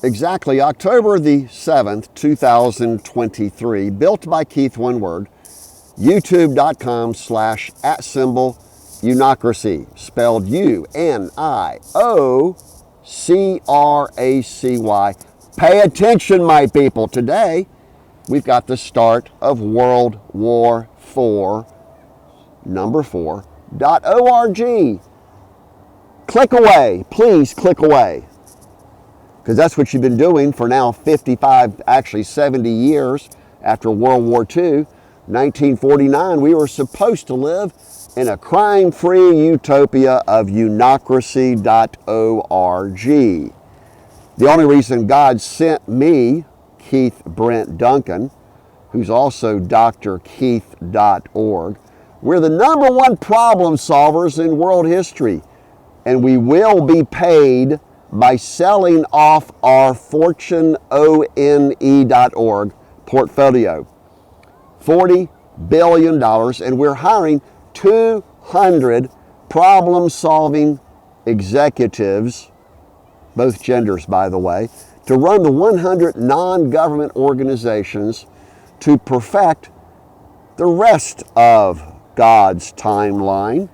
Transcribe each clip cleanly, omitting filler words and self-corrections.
exactly October the 7th, 2023, built by Keith, one word, youtube.com/@unocracy, spelled UNIOCRACY. Pay attention, my people. Today, we've got the start of World War IV, number 4.org. Click away, please click away. Because that's what you've been doing for now 55, actually 70 years after World War II. 1949, we were supposed to live in a crime-free utopia of unocracy.org. The only reason God sent me, Keith Brent Duncan, who's also drkeith.org, we're the number one problem solvers in world history, and we will be paid by selling off our fortuneone.org portfolio. $40 billion, and we're hiring 200 problem-solving executives, both genders, by the way, to run the 100 non-government organizations to perfect the rest of God's timeline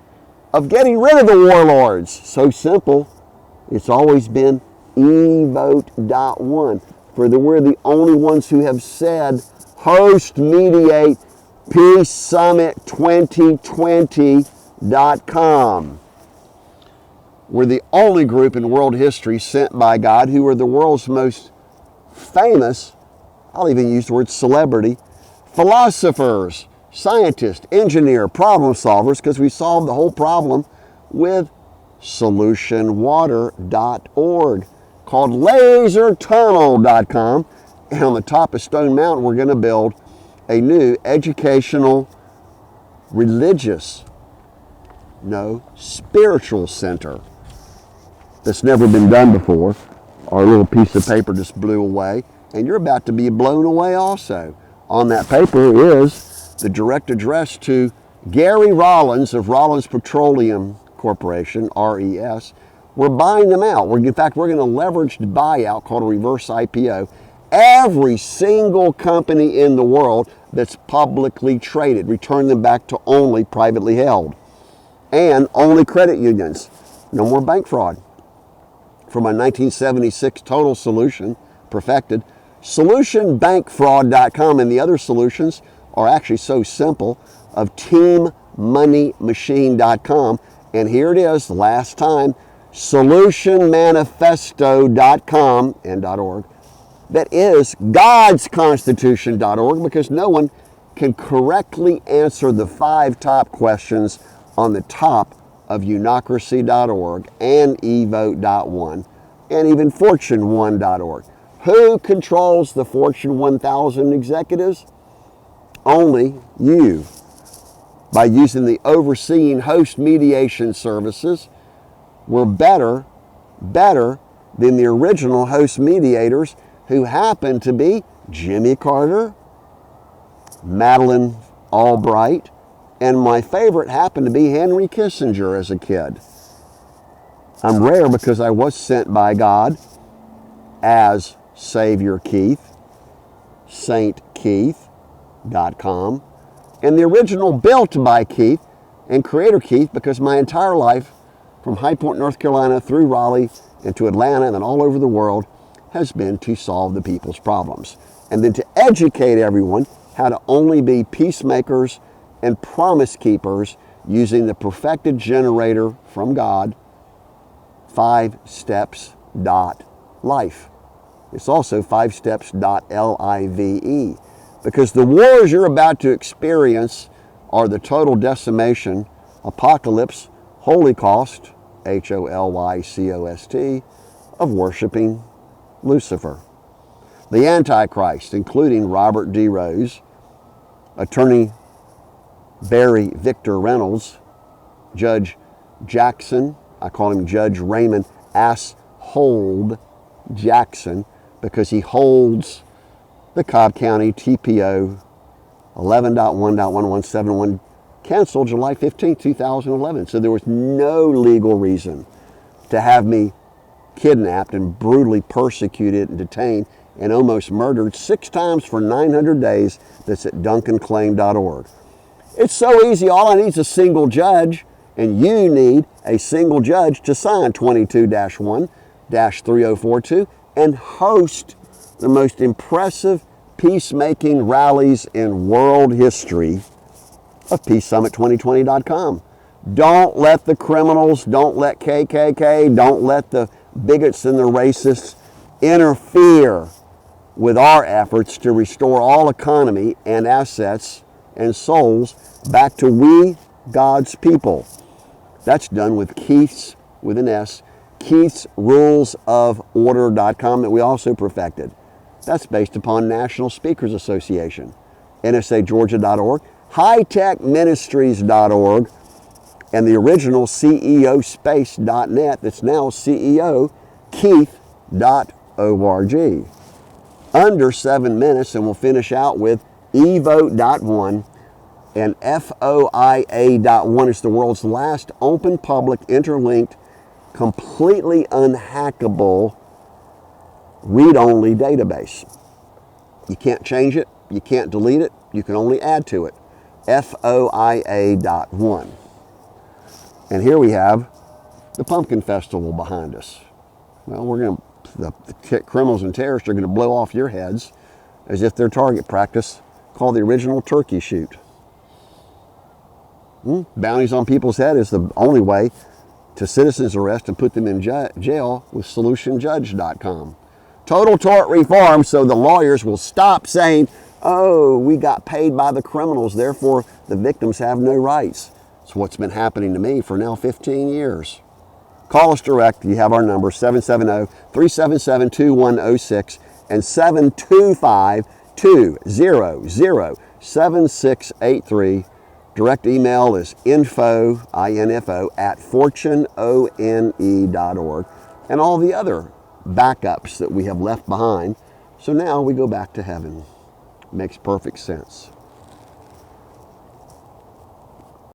of getting rid of the warlords. So simple. It's always been Evote.one. We're the only ones who have said, host, mediate, Peace Summit 2020.com. We're the only group in world history sent by God who are the world's most famous, I'll even use the word celebrity, philosophers, scientists, engineer, problem solvers, because we solved the whole problem with solutionwater.org, called lasertunnel.com. And on the top of Stone Mountain, we're going to build a new educational, religious, spiritual center that's never been done before. Our little piece of paper just blew away, and you're about to be blown away also. On that paper is the direct address to Gary Rollins of Rollins Petroleum Corporation, RES. We're buying them out. In fact, we're going to leverage the buyout called a reverse IPO. Every single company in the world that's publicly traded, return them back to only privately held. And only credit unions. No more bank fraud. For my 1976 total solution, perfected, solutionbankfraud.com, and the other solutions are actually so simple, of teammoneymachine.com. And here it is, last time, solutionmanifesto.com and .org. That is godsconstitution.org, because no one can correctly answer the 5 top questions on the top of unocracy.org and Evote.one and even fortune1.org. Who controls the Fortune 1000 executives? Only you. By using the overseeing host mediation services, we're better than the original host mediators, who happen to be Jimmy Carter, Madeleine Albright, and my favorite happened to be Henry Kissinger as a kid. I'm rare because I was sent by God as Savior Keith, SaintKeith.com, and the original built by Keith and Creator Keith, because my entire life, from High Point, North Carolina, through Raleigh, and to Atlanta, and then all over the world, has been to solve the people's problems. And then to educate everyone how to only be peacemakers and promise keepers using the perfected generator from God, 5steps.life. It's also 5steps.live, because the wars you're about to experience are the total decimation, apocalypse, holocaust, HOLYCOST, of worshiping Lucifer. The Antichrist, including Robert D. Rose, Attorney Barry Victor Reynolds, Judge Jackson, I call him Judge Raymond Asshold Jackson, because he holds the Cobb County TPO 11.1.1171, canceled July 15, 2011. So there was no legal reason to have me kidnapped and brutally persecuted and detained and almost murdered 6 times for 900 days. That's at DuncanClaim.org. It's so easy. All I need is a single judge, and you need a single judge to sign 22-1-3042 and host the most impressive peacemaking rallies in world history of PeaceSummit2020.com. Don't let the criminals, don't let KKK, don't let the bigots and the racists interfere with our efforts to restore all economy and assets and souls back to we, God's people. That's done with Keith's, with an S, Keith's Rules of Order.com that we also perfected. That's based upon National Speakers Association, NSAGeorgia.org, HightechMinistries.org, and the original CEOspace.net that's now CEOKeith.org. Under 7 minutes, and we'll finish out with Evote.one and FOIA.ONE. It's the world's last open, public, interlinked, completely unhackable, read-only database. You can't change it, you can't delete it, you can only add to it. FOIA.ONE. And here we have the Pumpkin Festival behind us. Well, the criminals and terrorists are going to blow off your heads as if they're target practice, called the original turkey shoot. Bounties on people's head is the only way to citizens arrest and put them in jail with SolutionJudge.com. Total tort reform, so the lawyers will stop saying, oh, we got paid by the criminals, therefore the victims have no rights. It's what's been happening to me for now 15 years. Call us direct. You have our number, 770-377-2106 and 725-200-7683. Direct email is info at fortuneone.org, and all the other backups that we have left behind. So now we go back to heaven. Makes perfect sense.